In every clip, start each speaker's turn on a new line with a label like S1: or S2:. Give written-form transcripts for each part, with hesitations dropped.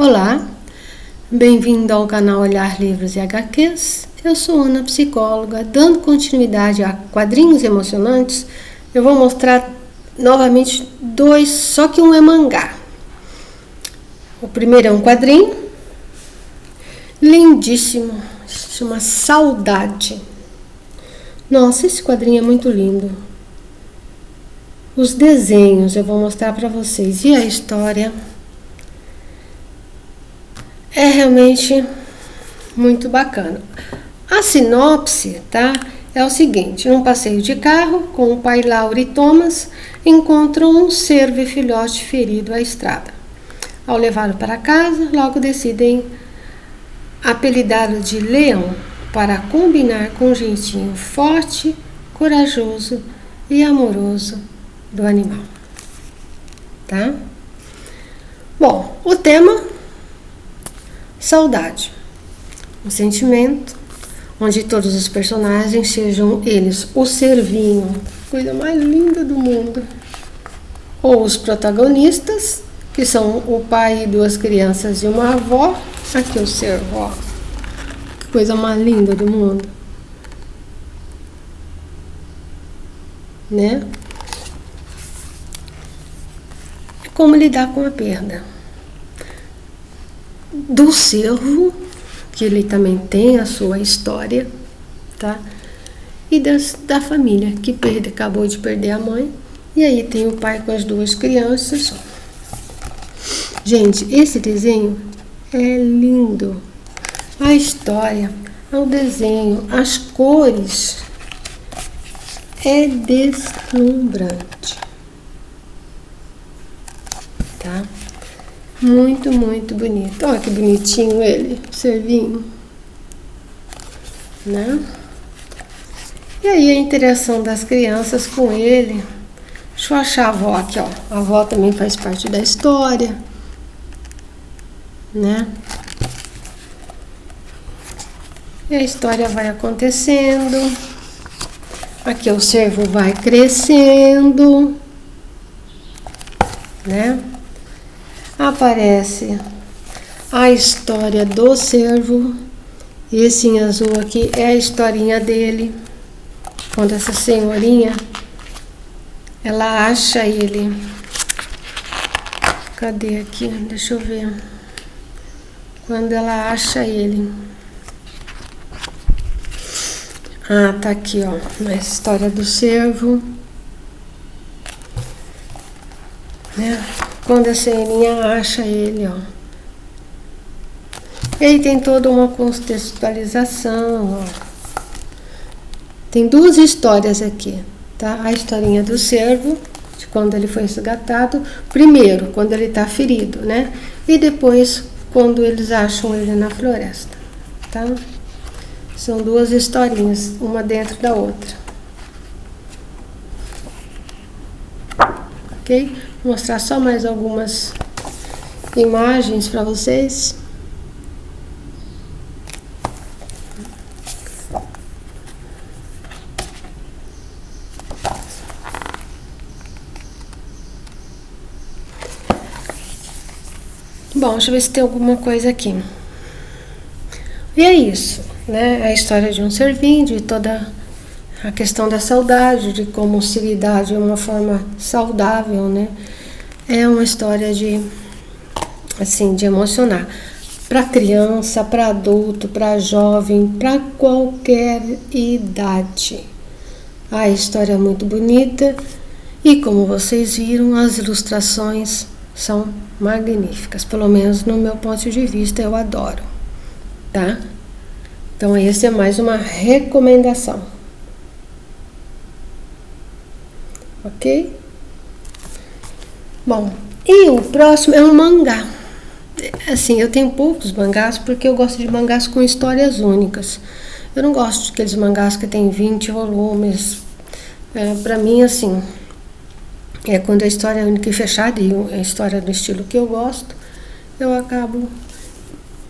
S1: Olá, bem-vindo ao canal Olhar Livros e HQs. Eu sou Ana, psicóloga. Dando continuidade a quadrinhos emocionantes, eu vou mostrar novamente dois, só que um é mangá. O primeiro é um quadrinho lindíssimo, se chama Saudade. Nossa, esse quadrinho é muito lindo. Os desenhos eu vou mostrar para vocês e a história é realmente muito bacana. A sinopse, tá? É o seguinte: num passeio de carro com o pai Laura e Thomas, encontram um cervo e filhote ferido à estrada. Ao levá-lo para casa, logo decidem apelidá-lo de Leão para combinar com o jeitinho forte, corajoso e amoroso do animal. Tá? Bom, o tema: saudade, um sentimento onde todos os personagens sejam eles o cervinho, coisa mais linda do mundo, ou os protagonistas, que são o pai e duas crianças e uma avó. Aqui o cervo, ó, que coisa mais linda do mundo, né? Como lidar com a perda do cervo, que ele também tem a sua história, tá? E da família, que acabou de perder a mãe. E aí tem o pai com as duas crianças. Gente, esse desenho é lindo. A história, o desenho, as cores, é deslumbrante, tá? Muito, muito bonito. Olha que bonitinho ele, o cervinho, né? E aí a interação das crianças com ele. Deixa eu achar a avó aqui, ó. A avó também faz parte da história, né? E a história vai acontecendo. Aqui o cervo vai crescendo, né? Aparece a história do cervo. Esse em azul aqui é a historinha dele, quando essa senhorinha ela acha ele. Cadê aqui? Deixa eu ver. Quando ela acha ele. Ah, tá aqui, ó, na história do cervo, né? Quando a senhorinha acha ele, ó. E aí tem toda uma contextualização, ó. Tem duas histórias aqui, tá? A historinha do cervo, de quando ele foi resgatado. Primeiro, quando ele tá ferido, né? E depois, quando eles acham ele na floresta, tá? São duas historinhas, uma dentro da outra. Ok? Vou mostrar só mais algumas imagens para vocês. Bom, deixa eu ver se tem alguma coisa aqui. E é isso, né? A história de um cervinho, de toda a questão da saudade, de como se lidar de uma forma saudável, né? É uma história de, assim, de emocionar. Para criança, para adulto, para jovem, para qualquer idade. A história é muito bonita e, como vocês viram, as ilustrações são magníficas. Pelo menos no meu ponto de vista, eu adoro, tá? Então, esse é mais uma recomendação. Ok? Bom, e o próximo é um mangá. Assim, eu tenho poucos mangás porque eu gosto de mangás com histórias únicas. Eu não gosto daqueles mangás que tem 20 volumes. Pra mim, assim, quando a história é única e fechada, e a história do estilo que eu gosto, eu acabo...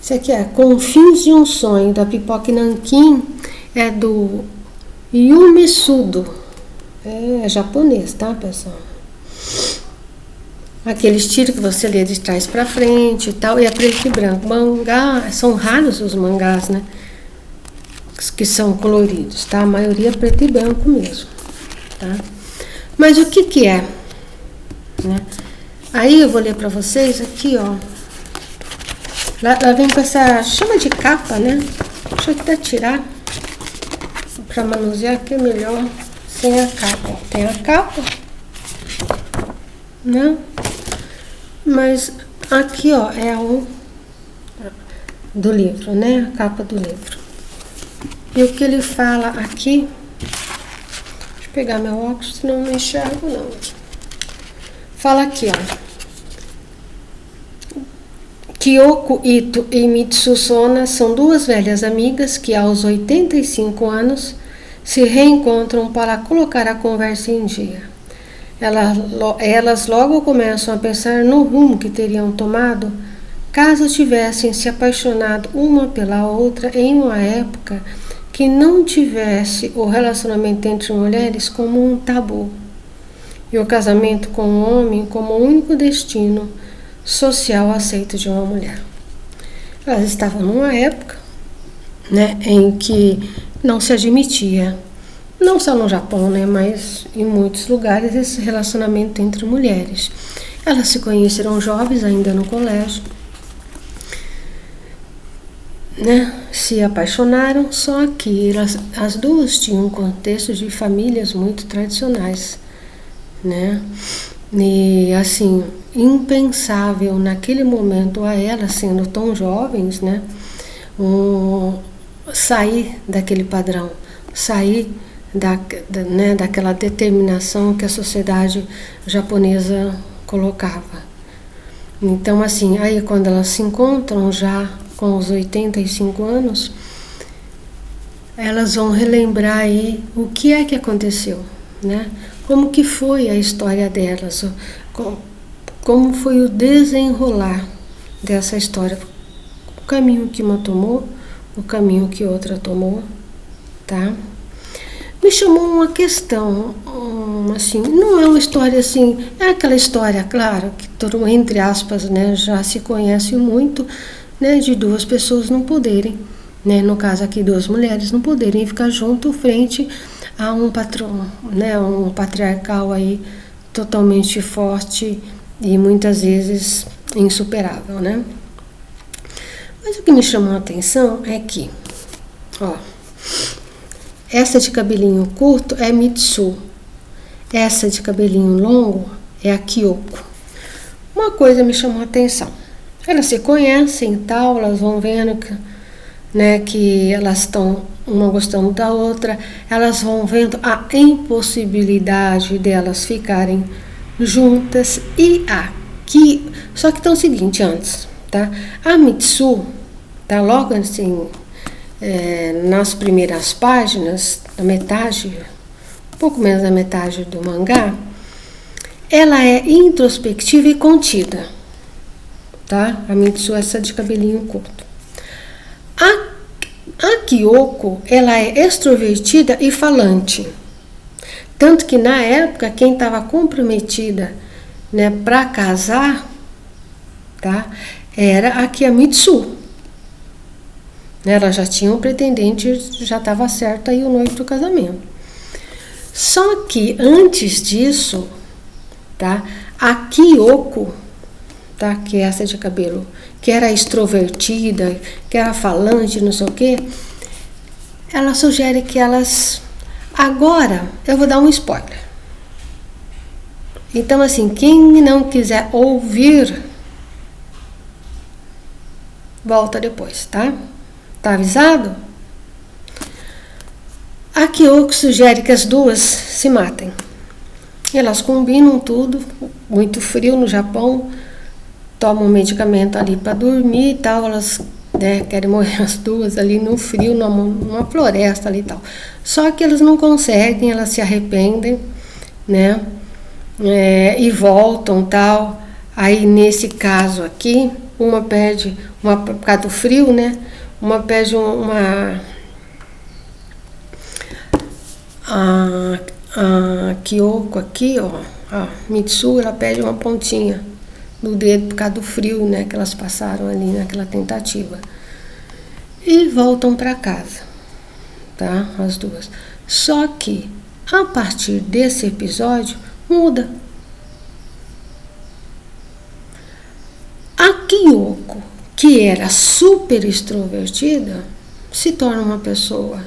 S1: Esse aqui é Confins de um Sonho, da Pipoca Nankin, é do Yumi Sudo. É japonês, tá, pessoal? aquele estilo que você lê de trás para frente e tal, e é preto e branco. Mangá, são raros os mangás, né? Que são coloridos, tá? A maioria é preto e branco mesmo, tá? Mas o que é, né? Aí eu vou ler para vocês aqui, ó. Lá vem com essa, chama de capa, né? Deixa eu até tirar para manusear que é melhor sem a capa. Tem a capa, né? Mas aqui, ó, é o do livro, né? A capa do livro. E o que ele fala aqui, deixa eu pegar meu óculos, senão não enxergo não. Fala aqui, ó. Kyoko Ito e Mitsu Sona são duas velhas amigas que aos 85 anos se reencontram para colocar a conversa em dia. Elas logo começam a pensar no rumo que teriam tomado caso tivessem se apaixonado uma pela outra em uma época que não tivesse o relacionamento entre mulheres como um tabu e o casamento com um homem como o único destino social aceito de uma mulher. Elas estavam numa época, né, em que não se admitia, não só no Japão, né, mas em muitos lugares, esse relacionamento entre mulheres. Elas se conheceram jovens, ainda no colégio, né, se apaixonaram, só que as duas tinham um contexto de famílias muito tradicionais, né, e assim, impensável naquele momento a elas, sendo tão jovens, né, sair daquele padrão, sair daquela determinação que a sociedade japonesa colocava. Então, assim, aí quando elas se encontram já com os 85 anos, elas vão relembrar aí o que é que aconteceu, né? Como que foi a história delas, como foi o desenrolar dessa história, o caminho que uma tomou, o caminho que outra tomou, tá? Me chamou uma questão, assim, não é uma história assim, é aquela história, claro, que todo mundo, entre aspas, né, já se conhece muito, né, de duas pessoas não poderem, né, no caso aqui duas mulheres não poderem ficar junto frente a um patrão, né, um patriarcal aí totalmente forte e muitas vezes insuperável, né? Mas o que me chamou a atenção é que, ó, essa de cabelinho curto é Mitsu, essa de cabelinho longo é a Kyoko. Uma coisa me chamou a atenção, elas se conhecem e tal, elas vão vendo que, né, que elas estão uma gostando da outra, elas vão vendo a impossibilidade delas ficarem juntas e aqui, só que tem o seguinte antes, tá? A Mitsu, tá, logo assim, nas primeiras páginas, na metade, um pouco menos da metade do mangá, ela é introspectiva e contida, tá? A Mitsu é essa de cabelinho curto. A Kyoko, ela é extrovertida e falante. Tanto que na época, quem estava comprometida, né, para casar, tá, era a Kiyamitsu. Ela já tinha um pretendente, já estava certo aí o noivo do casamento. Só que antes disso, tá, a Kyoko, tá, que é essa de cabelo, que era extrovertida, que era falante, não sei o quê, ela sugere que elas... Agora, eu vou dar um spoiler. Então, assim, quem não quiser ouvir, volta depois, tá? Tá avisado? A Kyoko sugere que as duas se matem. Elas combinam tudo, muito frio no Japão, tomam um medicamento ali para dormir e tal, elas, né, querem morrer as duas ali no frio, numa floresta ali e tal. Só que elas não conseguem, elas se arrependem, né, e voltam tal. Aí nesse caso aqui, uma pede, por causa do frio, né, uma pede a Kyoko aqui, ó, a Mitsu, ela pede uma pontinha no dedo por causa do frio, né, que elas passaram ali naquela tentativa. E voltam para casa, tá? As duas. Só que a partir desse episódio muda. A Kyoko, que era super extrovertida, se torna uma pessoa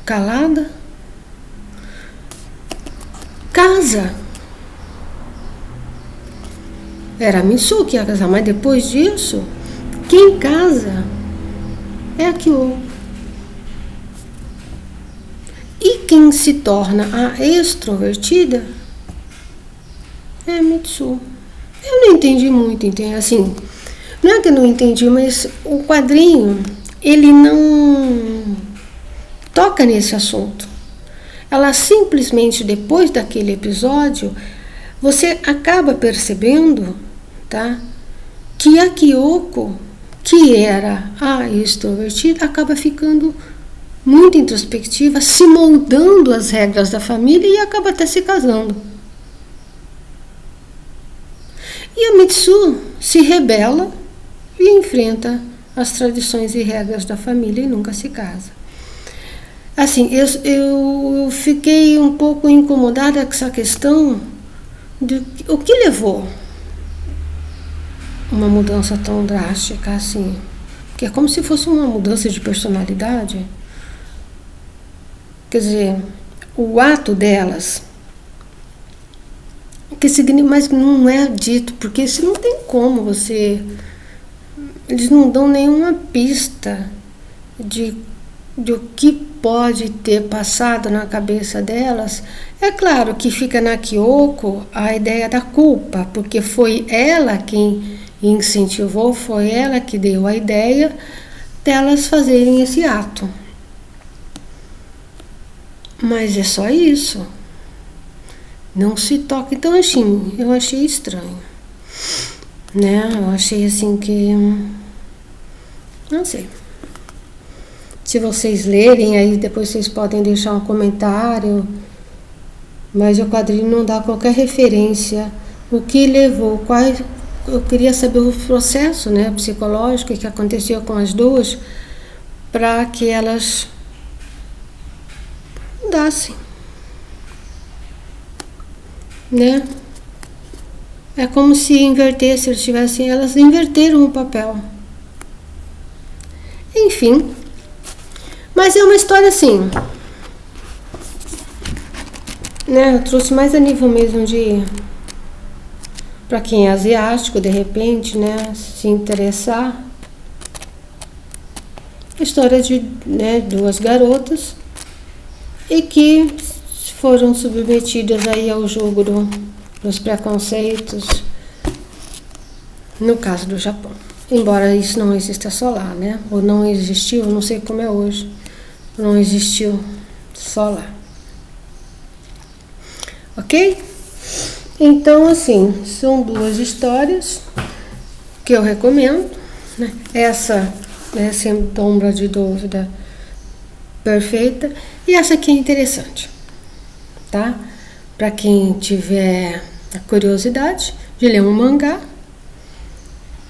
S1: calada, casa. Era a Mitsu que ia casar, mas depois disso, quem casa é a Kyoko. E quem se torna a extrovertida é a Mitsu. Eu não entendi muito, entende? Assim, não é que eu não entendi, mas o quadrinho, ele não toca nesse assunto. Ela simplesmente, depois daquele episódio, você acaba percebendo, tá, que a Kyoko, que era a extrovertida, acaba ficando muito introspectiva, se moldando às regras da família e acaba até se casando. E a Mitsu se rebela e enfrenta as tradições e regras da família e nunca se casa. Assim, eu fiquei um pouco incomodada com essa questão de o que levou uma mudança tão drástica assim, que é como se fosse uma mudança de personalidade. Quer dizer, o ato delas, que significa, mas não é dito, porque se não tem como você, eles não dão nenhuma pista de o que pode ter passado na cabeça delas. É claro que fica na Kyoko a ideia da culpa, porque foi ela quem incentivou, foi ela que deu a ideia delas fazerem esse ato. Mas é só isso. Não se toca. Então, assim, eu achei estranho, né? Eu achei assim que... não sei. Se vocês lerem, aí depois vocês podem deixar um comentário. Mas o quadrinho não dá qualquer referência. O que levou, quais... Eu queria saber o processo, né, psicológico que aconteceu com as duas para que elas mudassem, né? É como se invertesse, eles tivessem, elas inverteram o papel. Enfim, mas é uma história assim, né? Eu trouxe mais a nível mesmo de, para quem é asiático, de repente, né, se interessar. História de, né, duas garotas e que foram submetidas aí ao jogo dos preconceitos, no caso do Japão. Embora isso não exista só lá, né? Ou não existiu, não sei como é hoje, não existiu só lá. Ok? Então, assim, são duas histórias que eu recomendo, né? Essa, né, sem sombra de dúvida, perfeita, e essa aqui é interessante, tá? Para quem tiver a curiosidade de ler um mangá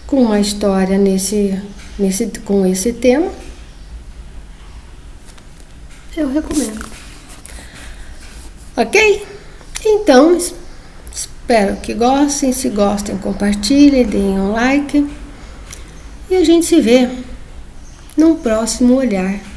S1: com uma história com esse tema, eu recomendo. Ok? Então, espero que gostem. Se gostem, compartilhem, deem um like. E a gente se vê no próximo olhar.